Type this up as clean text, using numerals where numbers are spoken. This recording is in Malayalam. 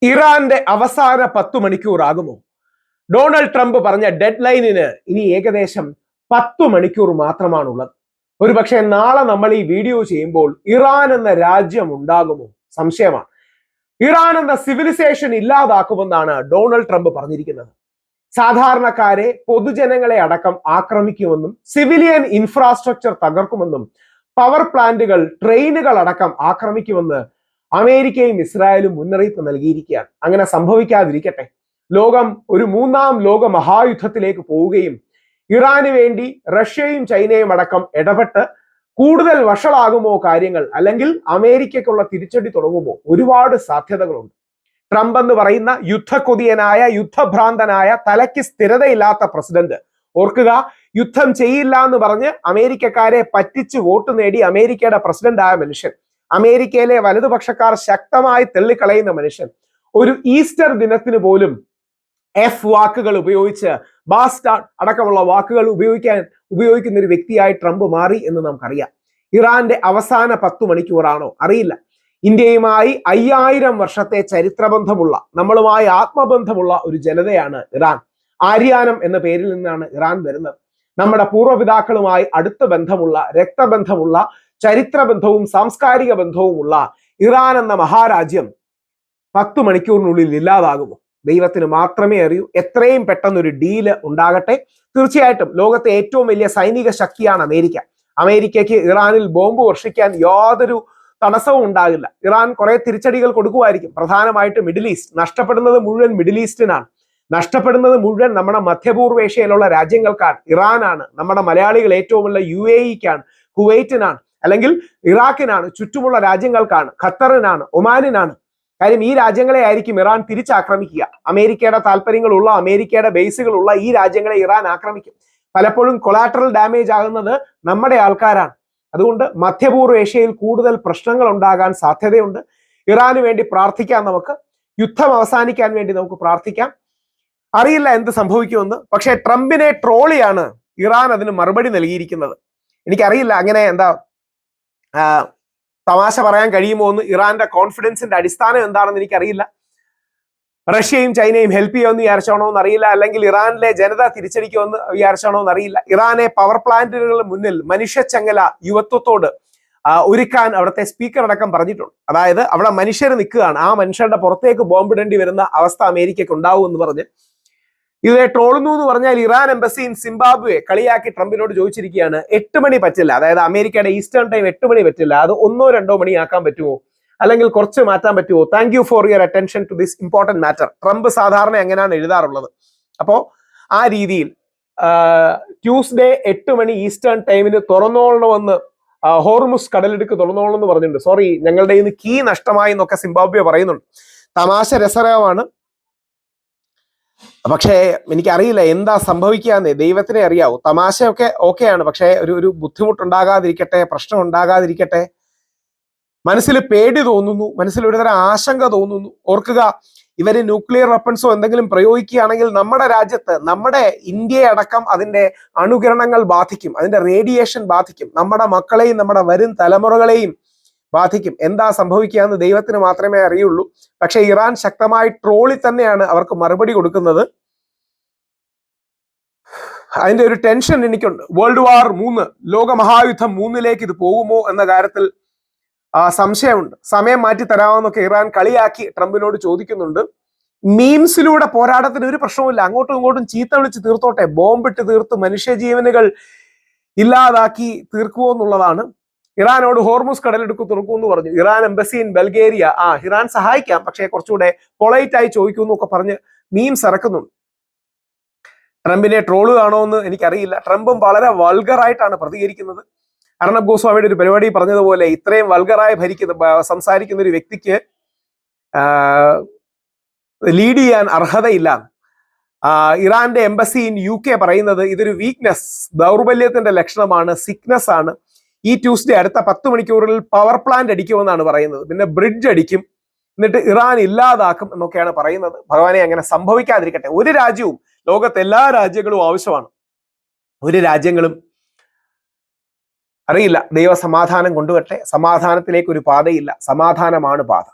ഇറാന്റെ അവസാന 10 മണിക്കൂർ ആകുമോ? ഡൊണാൾഡ് ട്രംപ് പറഞ്ഞ ഡെഡ് ലൈനിന് ഇനി ഏകദേശം 10 മണിക്കൂർ മാത്രമാണുള്ളത്. ഒരുപക്ഷെ നാളെ നമ്മൾ ഈ വീഡിയോ ചെയ്യുമ്പോൾ ഇറാൻ എന്ന രാജ്യം ഉണ്ടാകുമോ? സംശയമാണ്. ഇറാൻ എന്ന സിവിലൈസേഷൻ ഇല്ലാതാക്കുമെന്നാണ് ഡൊണാൾഡ് ട്രംപ് പറഞ്ഞിരിക്കുന്നത്. സാധാരണക്കാരെ, പൊതുജനങ്ങളെ അടക്കം ആക്രമിക്കുമെന്നും സിവിലിയൻ ഇൻഫ്രാസ്ട്രക്ചർ തകർക്കുമെന്നും പവർ പ്ലാന്റുകൾ, ട്രെയിനുകൾ അടക്കം ആക്രമിക്കുമെന്ന് അമേരിക്കയും ഇസ്രായേലും മുന്നറിയിപ്പ് നൽകിയിരിക്കുകയാണ്. അങ്ങനെ സംഭവിക്കാതിരിക്കട്ടെ. ലോകം ഒരു 3ാം ലോക മഹായുദ്ധത്തിലേക്ക് പോവുകയും ഇറാന് വേണ്ടി റഷ്യയും ചൈനയും അടക്കം ഇടപെട്ട് കൂടുതൽ വഷളാകുമോ കാര്യങ്ങൾ, അല്ലെങ്കിൽ അമേരിക്കയ്ക്കുള്ള തിരിച്ചടി തുടങ്ങുമോ? ഒരുപാട് സാധ്യതകളുണ്ട്. ട്രംപ് എന്ന് പറയുന്ന യുദ്ധക്കൊതിയനായ, യുദ്ധഭ്രാന്തനായ, തലയ്ക്ക് സ്ഥിരതയില്ലാത്ത പ്രസിഡന്റ്. ഓർക്കുക, യുദ്ധം ചെയ്യില്ല എന്ന് പറഞ്ഞ് അമേരിക്കക്കാരെ പറ്റിച്ച് വോട്ട് നേടി അമേരിക്കയുടെ പ്രസിഡന്റ് ആയ മനുഷ്യൻ, അമേരിക്കയിലെ വലതുപക്ഷക്കാർ ശക്തമായി തള്ളിക്കളയുന്ന മനുഷ്യൻ, ഒരു ഈസ്റ്റർ ദിനത്തിന് പോലും എഫ് വാക്കുകൾ ഉപയോഗിച്ച്, ബാസ്റ്റാർഡ് അടക്കമുള്ള വാക്കുകൾ ഉപയോഗിക്കുന്ന ഒരു വ്യക്തിയായി ട്രംപ് മാറി എന്ന് നമുക്കറിയാം. ഇറാന്റെ അവസാന 10 മണിക്കൂറാണോ? അറിയില്ല. ഇന്ത്യയുമായി 5000 വർഷത്തെ ചരിത്രബന്ധമുള്ള, നമ്മളുമായി ആത്മബന്ധമുള്ള ഒരു ജനതയാണ് ഇറാൻ. ആര്യാനം എന്ന പേരിൽ നിന്നാണ് ഇറാൻ വരുന്നത്. നമ്മുടെ പൂർവ്വപിതാക്കളുമായി അടുത്ത ബന്ധമുള്ള, രക്തബന്ധമുള്ള, ചരിത്രബന്ധവും സാംസ്കാരിക ബന്ധവുമുള്ള ഇറാൻ എന്ന മഹാരാജ്യം 10 മണിക്കൂറിനുള്ളിൽ ഇല്ലാതാകുമോ? ദൈവത്തിന് മാത്രമേ അറിയൂ. എത്രയും പെട്ടെന്ന് ഒരു ഡീല് ഉണ്ടാകട്ടെ. തീർച്ചയായിട്ടും ലോകത്തെ ഏറ്റവും വലിയ സൈനിക ശക്തിയാണ് അമേരിക്ക. അമേരിക്കയ്ക്ക് ഇറാനിൽ ബോംബ് വർഷിക്കാൻ യാതൊരു തടസ്സവും ഉണ്ടാകില്ല. ഇറാൻ കുറെ തിരിച്ചടികൾ കൊടുക്കുമായിരിക്കും. പ്രധാനമായിട്ട് മിഡിൽ ഈസ്റ്റ്. നഷ്ടപ്പെടുന്നത് മുഴുവൻ മിഡിൽ ഈസ്റ്റിനാണ്. നഷ്ടപ്പെടുന്നത് മുഴുവൻ നമ്മുടെ മധ്യപൂർവേഷ്യയിലുള്ള രാജ്യങ്ങൾക്കാണ്, ഇറാനാണ്. നമ്മുടെ മലയാളികൾ ഏറ്റവും ഉള്ള UAE-ക്കാണ്, കുവൈറ്റിനാണ്, അല്ലെങ്കിൽ ഇറാഖിനാണ്, ചുറ്റുമുള്ള രാജ്യങ്ങൾക്കാണ്, ഖത്തറിനാണ്, ഒമാനിനാണ്. കാര്യം ഈ രാജ്യങ്ങളെ ആയിരിക്കും ഇറാൻ തിരിച്ചാക്രമിക്കുക. അമേരിക്കയുടെ താല്പര്യങ്ങളുള്ള, അമേരിക്കയുടെ ബേസുകളുള്ള ഈ രാജ്യങ്ങളെ ഇറാൻ ആക്രമിക്കും. പലപ്പോഴും കൊളാറ്ററൽ ഡാമേജ് ആകുന്നത് നമ്മുടെ ആൾക്കാരാണ്. അതുകൊണ്ട് മധ്യപൂർവേഷ്യയിൽ കൂടുതൽ പ്രശ്നങ്ങൾ ഉണ്ടാകാൻ സാധ്യതയുണ്ട്. ഇറാന് വേണ്ടി പ്രാർത്ഥിക്കാം നമുക്ക്. യുദ്ധം അവസാനിക്കാൻ വേണ്ടി നമുക്ക് പ്രാർത്ഥിക്കാം. അറിയില്ല എന്ത് സംഭവിക്കുമെന്ന്. പക്ഷേ ട്രംപിനെ ട്രോളിയാണ് ഇറാൻ അതിന് മറുപടി നൽകിയിരിക്കുന്നത്. എനിക്കറിയില്ല അങ്ങനെ എന്താ തമാശ പറയാൻ കഴിയുമോ എന്ന്. ഇറാന്റെ കോൺഫിഡൻസിന്റെ അടിസ്ഥാനം എന്താണെന്ന് എനിക്കറിയില്ല. റഷ്യയും ചൈനയും ഹെൽപ്പ് ചെയ്യുമെന്ന് വിചാരിച്ചാണോ എന്നറിയില്ല, അല്ലെങ്കിൽ ഇറാനിലെ ജനത തിരിച്ചടിക്കുമെന്ന് വിചാരിച്ചാണോ എന്നറിയില്ല. ഇറാനെ പവർ പ്ലാന്റുകളുടെ മുന്നിൽ മനുഷ്യച്ചങ്ങല യുവത്വത്തോട് ഒരുക്കാൻ അവിടുത്തെ സ്പീക്കർ അടക്കം പറഞ്ഞിട്ടുണ്ട്. അതായത് അവിടെ മനുഷ്യർ നിൽക്കുകയാണ്, ആ മനുഷ്യരുടെ പുറത്തേക്ക് ബോംബിടേണ്ടി വരുന്ന അവസ്ഥ അമേരിക്കയ്ക്ക് ഉണ്ടാവും എന്ന് പറഞ്ഞ് ഇത് ട്രോളുന്നു എന്ന് പറഞ്ഞാൽ ഇറാൻ എംബസി ഇൻ സിംബാബ്വെ കളിയാക്കി ട്രംപിനോട് ചോദിച്ചിരിക്കുകയാണ്, 8 മണി പറ്റില്ല, അതായത് അമേരിക്കയുടെ ഈസ്റ്റേൺ ടൈം 8 മണി പറ്റില്ല, അത് 1-2 മണി ആക്കാൻ പറ്റുമോ, അല്ലെങ്കിൽ കുറച്ച് മാറ്റാൻ പറ്റുമോ? Thank you for your attention to this important matter. Trump സാധാരണ എങ്ങനെയാണ് എഴുതാറുള്ളത്. അപ്പോൾ ആ രീതിയിൽ ട്യൂസ്ഡേ 8 മണി ഈസ്റ്റേൺ ടൈമിന് തുറന്നോളണമെന്ന് ഹോർമുസ് കടലിടുക്ക് തുറന്നോളണമെന്ന് പറഞ്ഞിട്ടുണ്ട്. സോറി, ഞങ്ങളുടെ ഇന്ന് കീ നഷ്ടമായി എന്നൊക്കെ സിംബാബ്വെ പറയുന്നുണ്ട്. തമാശ രസകരമാണ്. പക്ഷേ എനിക്കറിയില്ല എന്താ സംഭവിക്കാന്ന്, ദൈവത്തിനെ അറിയാവൂ. തമാശയൊക്കെ ഓക്കെയാണ്, പക്ഷേ ഒരു ബുദ്ധിമുട്ടുണ്ടാകാതിരിക്കട്ടെ, പ്രശ്നം ഉണ്ടാകാതിരിക്കട്ടെ. മനസ്സിൽ പേടി തോന്നുന്നു, മനസ്സിൽ ഒരുതരം ആശങ്ക തോന്നുന്നു. ഓർക്കുക, ഇവര് ന്യൂക്ലിയർ വെപ്പൺസോ എന്തെങ്കിലും പ്രയോഗിക്കുകയാണെങ്കിൽ നമ്മുടെ രാജ്യത്ത്, നമ്മുടെ ഇന്ത്യയെ അടക്കം അതിന്റെ അണുകിരണങ്ങൾ ബാധിക്കും, അതിന്റെ റേഡിയേഷൻ ബാധിക്കും, നമ്മുടെ മക്കളെയും നമ്മുടെ വരും തലമുറകളെയും ബാധിക്കും. എന്താ സംഭവിക്കുക എന്ന് ദൈവത്തിന് മാത്രമേ അറിയുള്ളൂ. പക്ഷെ ഇറാൻ ശക്തമായി ട്രോളി തന്നെയാണ് അവർക്ക് മറുപടി കൊടുക്കുന്നത്. അതിന്റെ ഒരു ടെൻഷൻ എനിക്കുണ്ട്. വേൾഡ് വാർ 3, ലോകമഹായുദ്ധം 3ലേക്ക് ഇത് പോകുമോ എന്ന കാര്യത്തിൽ സംശയമുണ്ട്. സമയം മാറ്റി തരാമെന്നൊക്കെ ഇറാൻ കളിയാക്കി ട്രംപിനോട് ചോദിക്കുന്നുണ്ട്. മീംസിലൂടെ പോരാട്ടത്തിന് ഒരു പ്രശ്നവുമില്ല, അങ്ങോട്ടും ഇങ്ങോട്ടും ചീത്ത വിളിച്ച് തീർത്തോട്ടെ, ബോംബിട്ട് തീർത്ത് മനുഷ്യജീവനുകൾ ഇല്ലാതാക്കി തീർക്കുമോ എന്നുള്ളതാണ്. ഇറാനോട് ഹോർമുസ് കടലെടുക്ക് തുറക്കുമെന്ന് പറഞ്ഞു. Iran embassy in Bulgaria, Iran സഹായിക്കാം, പക്ഷേ കുറച്ചുകൂടെ പൊളൈറ്റ് ആയി ചോദിക്കുമെന്നൊക്കെ പറഞ്ഞ് മീംസ് ഇറക്കുന്നുണ്ട്. ട്രംപിനെ ട്രോളുകയാണോ എന്ന് എനിക്കറിയില്ല. ട്രംപും വളരെ വൾഗറായിട്ടാണ് പ്രതികരിക്കുന്നത്. അർണബ് ഗോസ്വാമിയുടെ ഒരു പരിപാടി പറഞ്ഞതുപോലെ ഇത്രയും വൾഗറായി സംസാരിക്കുന്ന ഒരു വ്യക്തിക്ക് ലീഡ് ചെയ്യാൻ അർഹതയില്ല. ഇറാന്റെ എംബസി ഇൻ UK പറയുന്നത് ഇതൊരു വീക്ക്നെസ്, ദൗർബല്യത്തിന്റെ ലക്ഷണമാണ്, സിക്നെസ് ആണ്. ഈ ട്യൂസ്ഡേ അടുത്ത 10 മണിക്കൂറിൽ പവർ പ്ലാന്റ് അടിക്കുമെന്നാണ് പറയുന്നത്. പിന്നെ ബ്രിഡ്ജ് അടിക്കും, എന്നിട്ട് ഇറാൻ ഇല്ലാതാക്കും എന്നൊക്കെയാണ് പറയുന്നത്. ഭഗവാനെ അങ്ങനെ സംഭവിക്കാതിരിക്കട്ടെ. ഒരു രാജ്യവും, ലോകത്തെ എല്ലാ രാജ്യങ്ങളും ആവശ്യമാണ്. ഒരു രാജ്യങ്ങളും അറിയില്ല. ദൈവ സമാധാനം കൊണ്ടുവരട്ടെ. സമാധാനത്തിലേക്ക് ഒരു പാതയില്ല, സമാധാനമാണ് പാത.